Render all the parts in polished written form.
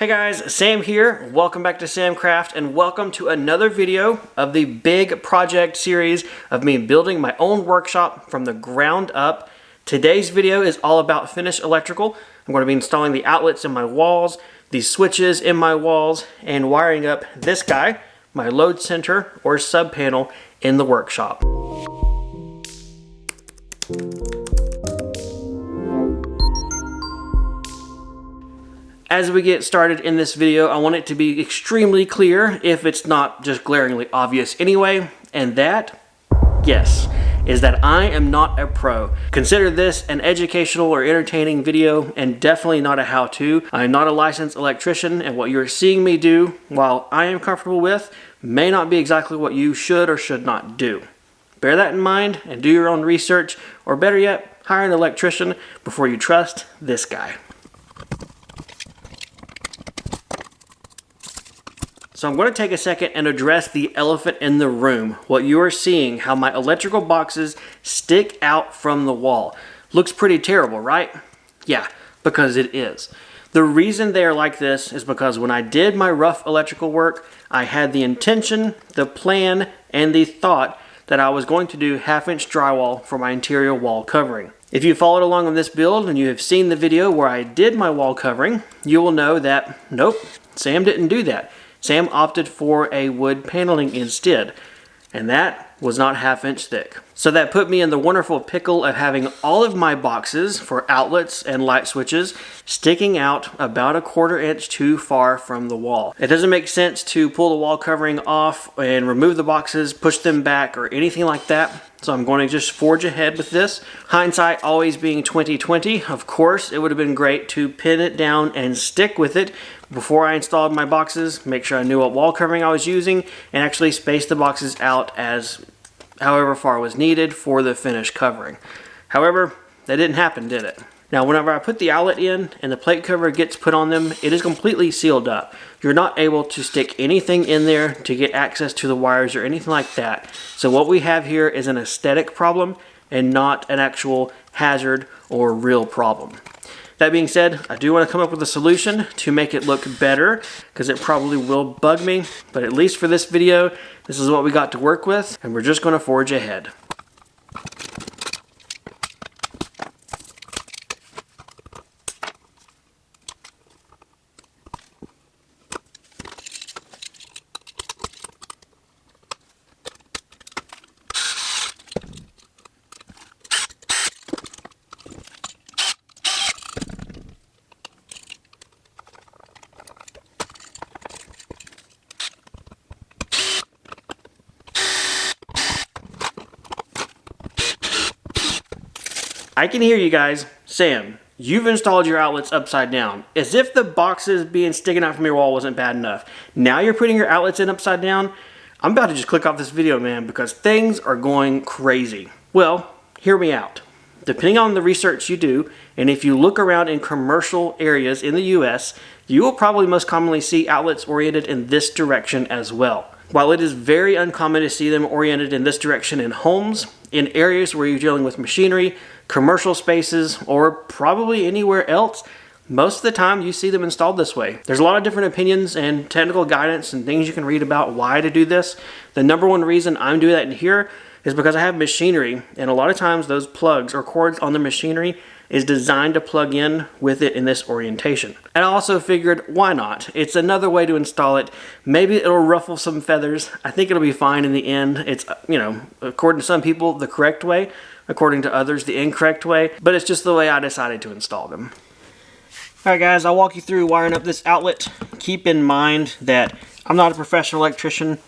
Hey guys, Sam here. Welcome back to Samcraft and welcome to another video of the big project series of me building my own workshop from the ground up. Today's video is all about finished electrical. I'm going to be installing the outlets in my walls, the switches in my walls, and wiring up this guy, my load center or sub panel in the workshop. As we get started in this video, I want it to be extremely clear, if it's not just glaringly obvious anyway, and that, yes, is that I am not a pro. Consider this an educational or entertaining video and definitely not a how-to. I am not a licensed electrician, and what you're seeing me do, while I am comfortable with, may not be exactly what you should or should not do. Bear that in mind and do your own research, or better yet, hire an electrician before you trust this guy. So I'm going to take a second and address the elephant in the room. What you are seeing, how my electrical boxes stick out from the wall. Looks pretty terrible, right? Yeah, because it is. The reason they are like this is because when I did my rough electrical work, I had the intention, the plan, and the thought that I was going to do 1/2-inch drywall for my interior wall covering. If you followed along on this build and you have seen the video where I did my wall covering, you will know that, nope, Sam didn't do that. Sam opted for a wood paneling instead, and that was not 1/2-inch thick. So that put me in the wonderful pickle of having all of my boxes for outlets and light switches sticking out about 1/4 inch too far from the wall. It doesn't make sense to pull the wall covering off and remove the boxes, push them back, or anything like that. So I'm going to just forge ahead with this. Hindsight always being 20/20, of course, it would have been great to pin it down and stick with it before I installed my boxes, make sure I knew what wall covering I was using, and actually space the boxes out as however far was needed for the finished covering. However, that didn't happen, did it? Now, whenever I put the outlet in and the plate cover gets put on them, it is completely sealed up. You're not able to stick anything in there to get access to the wires or anything like that. So what we have here is an aesthetic problem and not an actual hazard or real problem. That being said, I do want to come up with a solution to make it look better, because it probably will bug me, but at least for this video, this is what we got to work with, and we're just going to forge ahead. I can hear you guys. Sam, you've installed your outlets upside down. As if the boxes being sticking out from your wall wasn't bad enough. Now you're putting your outlets in upside down? I'm about to just click off this video, man, because things are going crazy. Well, hear me out. Depending on the research you do, and if you look around in commercial areas in the US, you will probably most commonly see outlets oriented in this direction as well. While it is very uncommon to see them oriented in this direction in homes, in areas where you're dealing with machinery, commercial spaces, or probably anywhere else, most of the time you see them installed this way. There's a lot of different opinions and technical guidance and things you can read about why to do this. The number one reason I'm doing that in here is because I have machinery, and a lot of times those plugs or cords on the machinery is designed to plug in with it in this orientation. And I also figured, why not? It's another way to install it. Maybe it'll ruffle some feathers. I think it'll be fine in the end. It's, you know, according to some people, the correct way. According to others, the incorrect way. But it's just the way I decided to install them. Alright guys, I'll walk you through wiring up this outlet. Keep in mind that I'm not a professional electrician.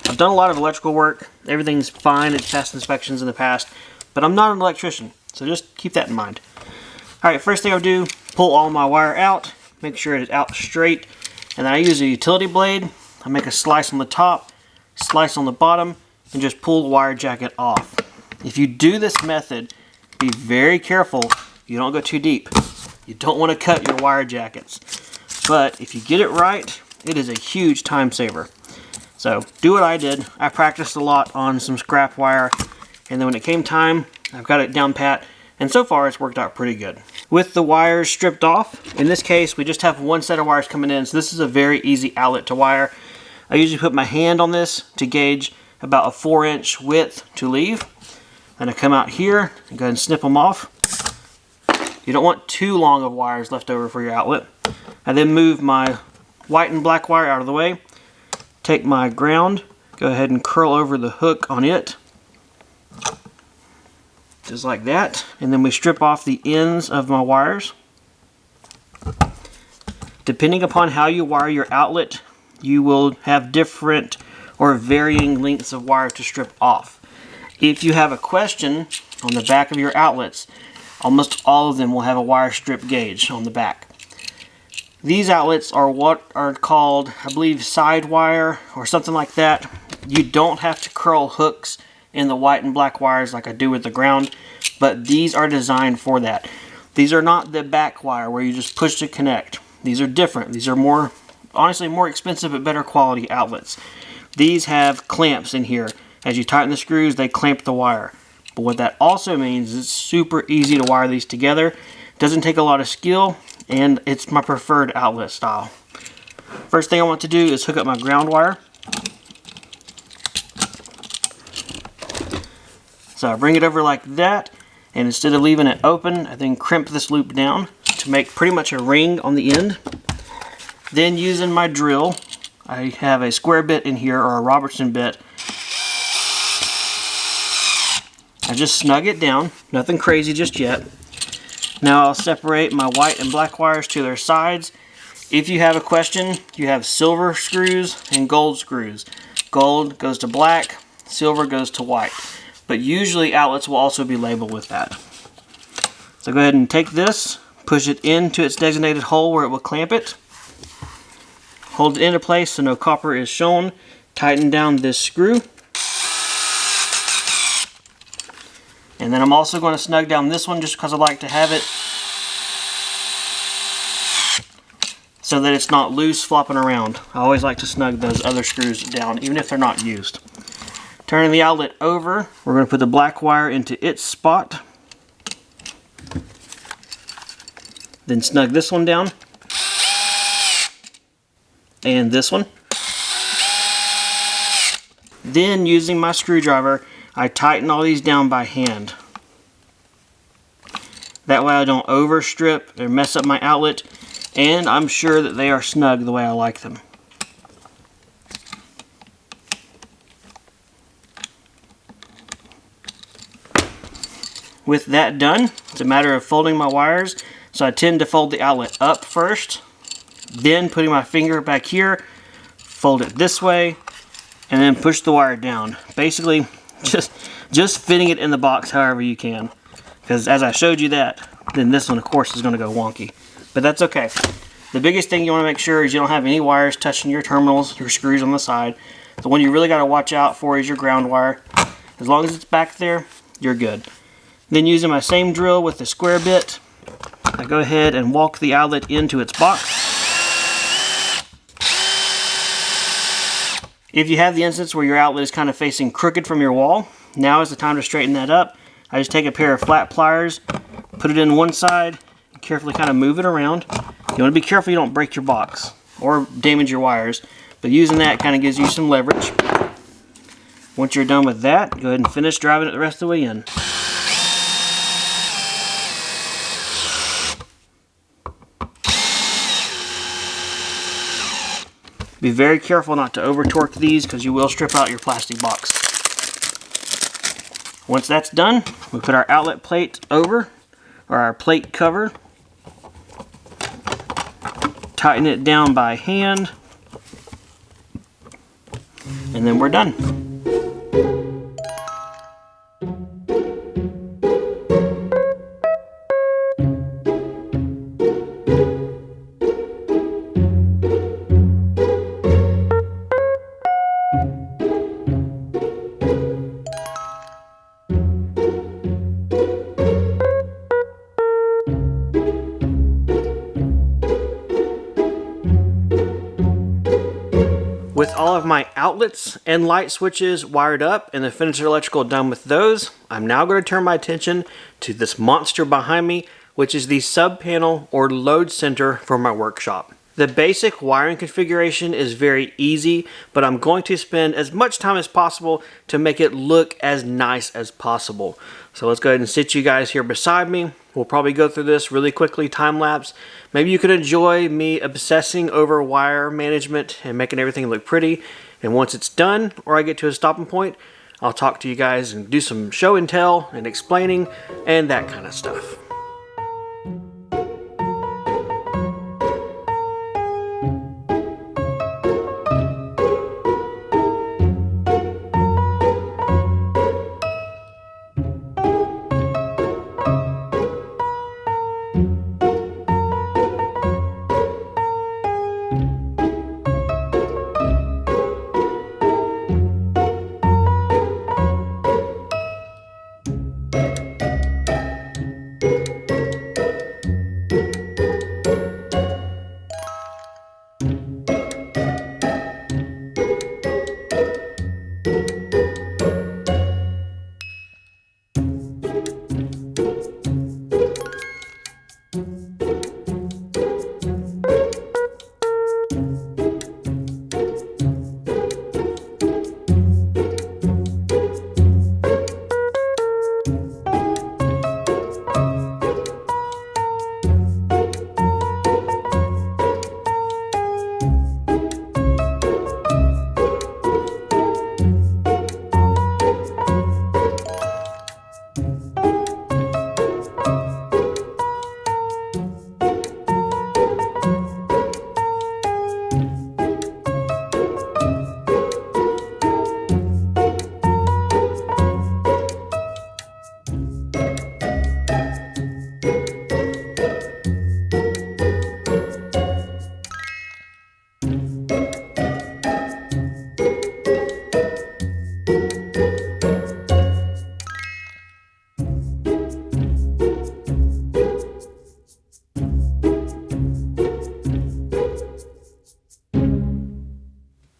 I've done a lot of electrical work. Everything's fine. It's passed inspections in the past. But I'm not an electrician. So just keep that in mind. Alright, first thing I'll do, pull all my wire out, make sure it is out straight, and then I use a utility blade. I make a slice on the top, slice on the bottom, and just pull the wire jacket off. If you do this method, be very careful you don't go too deep. You don't want to cut your wire jackets. But if you get it right, it is a huge time saver. So do what I did. I practiced a lot on some scrap wire, and then when it came time, I've got it down pat, and so far it's worked out pretty good. With the wires stripped off, in this case we just have one set of wires coming in, so this is a very easy outlet to wire. I usually put my hand on this to gauge about a 4-inch width to leave. Then I come out here and go ahead and snip them off. You don't want too long of wires left over for your outlet. I then move my white and black wire out of the way, take my ground, go ahead and curl over the hook on it, just like that, and then we strip off the ends of my wires. Depending upon how you wire your outlet, you will have different or varying lengths of wire to strip off. If you have a question on the back of your outlets, almost all of them will have a wire strip gauge on the back. These outlets are what are called, I believe, side wire or something like that. You don't have to curl hooks in the white and black wires like I do with the ground, but these are designed for that. These are not the back wire where you just push to connect. These are different. These are more, honestly, more expensive but better quality outlets. These have clamps in here. As you tighten the screws, they clamp the wire. But what that also means is it's super easy to wire these together. It doesn't take a lot of skill, and it's my preferred outlet style. First thing I want to do is hook up my ground wire. So I bring it over like that, and instead of leaving it open, I then crimp this loop down to make pretty much a ring on the end. Then using my drill, I have a square bit in here, or a Robertson bit. I just snug it down, nothing crazy just yet. Now I'll separate my white and black wires to their sides. If you have a question, you have silver screws and gold screws. Gold goes to black, silver goes to white. But usually outlets will also be labeled with that. So go ahead and take this, push it into its designated hole where it will clamp it. Hold it into place so no copper is shown. Tighten down this screw. And then I'm also going to snug down this one just because I like to have it so that it's not loose flopping around. I always like to snug those other screws down even if they're not used. Turning the outlet over, we're going to put the black wire into its spot. Then snug this one down. And this one. Then using my screwdriver, I tighten all these down by hand. That way I don't overstrip or mess up my outlet, and I'm sure that they are snug the way I like them. With that done, it's a matter of folding my wires. So I tend to fold the outlet up first, then putting my finger back here, fold it this way, and then push the wire down. Basically, just fitting it in the box however you can. Because as I showed you that, then this one of course is going to go wonky. But that's okay. The biggest thing you want to make sure is you don't have any wires touching your terminals or screws on the side. The one you really got to watch out for is your ground wire. As long as it's back there, you're good. Then using my same drill with the square bit, I go ahead and walk the outlet into its box. If you have the instance where your outlet is kind of facing crooked from your wall, now is the time to straighten that up. I just take a pair of flat pliers, put it in one side, and carefully kind of move it around. You want to be careful you don't break your box or damage your wires, but using that kind of gives you some leverage. Once you're done with that, go ahead and finish driving it the rest of the way in. Be very careful not to over torque these because you will strip out your plastic box. Once that's done, we put our outlet plate over, or our plate cover. Tighten it down by hand. And then we're done. With all of my outlets and light switches wired up and the finished electrical done with those, I'm now going to turn my attention to this monster behind me, which is the sub panel or load center for my workshop. The basic wiring configuration is very easy, but I'm going to spend as much time as possible to make it look as nice as possible. So let's go ahead and sit you guys here beside me. We'll probably go through this really quickly, time lapse. Maybe you can enjoy me obsessing over wire management and making everything look pretty. And once it's done, or I get to a stopping point, I'll talk to you guys and do some show and tell and explaining and that kind of stuff.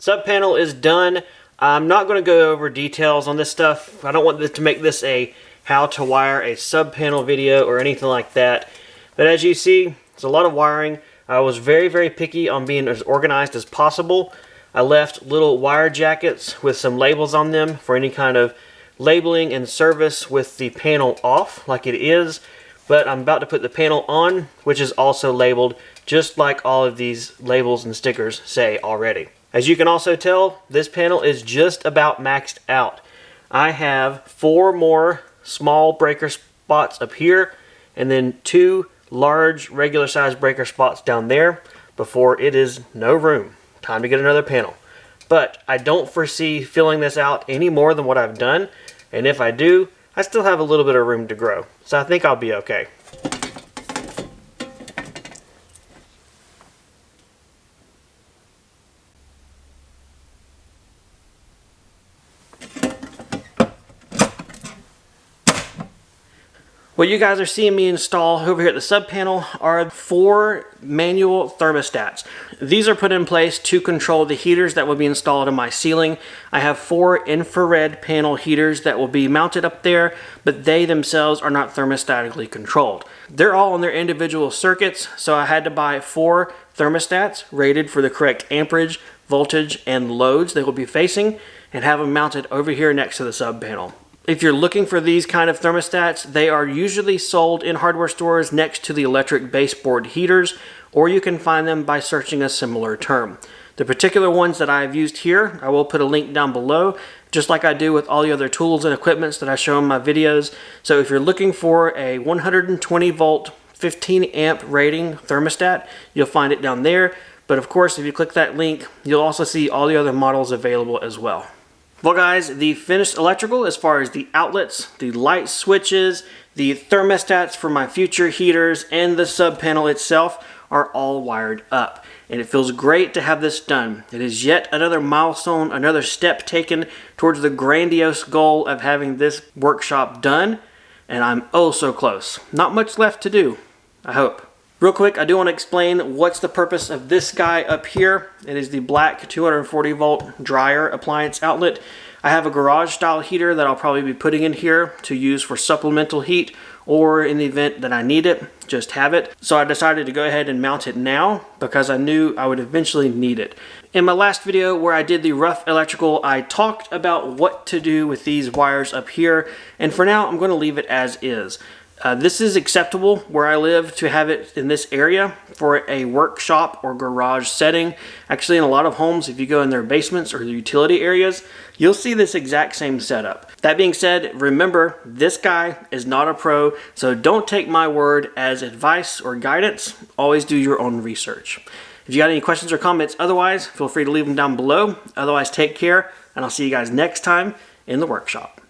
Sub panel is done. I'm not going to go over details on this stuff. I don't want this to make this a how to wire a sub panel video or anything like that. But as you see, it's a lot of wiring. I was very picky on being as organized as possible. I left little wire jackets with some labels on them for any kind of labeling and service with the panel off like it is. But I'm about to put the panel on, which is also labeled just like all of these labels and stickers say already. As you can also tell, this panel is just about maxed out. I have 4 more small breaker spots up here and then 2 large regular size breaker spots down there before it is no room. Time to get another panel. But I don't foresee filling this out any more than what I've done, and if I do, I still have a little bit of room to grow. So I think I'll be okay. What you guys are seeing me install over here at the sub panel are 4 manual thermostats. These are put in place to control the heaters that will be installed in my ceiling. I have 4 infrared panel heaters that will be mounted up there, but they themselves are not thermostatically controlled. They're all on their individual circuits, so I had to buy 4 thermostats rated for the correct amperage, voltage, and loads they will be facing, and have them mounted over here next to the sub panel. If you're looking for these kind of thermostats, they are usually sold in hardware stores next to the electric baseboard heaters, or you can find them by searching a similar term. The particular ones that I've used here, I will put a link down below, just like I do with all the other tools and equipments that I show in my videos. So if you're looking for a 120 volt, 15 amp rating thermostat, you'll find it down there. But of course, if you click that link, you'll also see all the other models available as well. Well guys, the finished electrical as far as the outlets, the light switches, the thermostats for my future heaters, and the sub panel itself are all wired up. And it feels great to have this done. It is yet another milestone, another step taken towards the grandiose goal of having this workshop done. And I'm oh so close. Not much left to do, I hope. Real quick, I do want to explain what's the purpose of this guy up here. It is the black 240 volt dryer appliance outlet. I have a garage style heater that I'll probably be putting in here to use for supplemental heat or in the event that I need it, just have it. So I decided to go ahead and mount it now because I knew I would eventually need it. In my last video where I did the rough electrical, I talked about what to do with these wires up here, and for now I'm going to leave it as is. This is acceptable where I live to have it in this area for a workshop or garage setting. Actually, in a lot of homes, if you go in their basements or the utility areas, you'll see this exact same setup. That being said, remember, this guy is not a pro, so don't take my word as advice or guidance. Always do your own research. If you got any questions or comments otherwise, feel free to leave them down below. Otherwise, take care, and I'll see you guys next time in the workshop.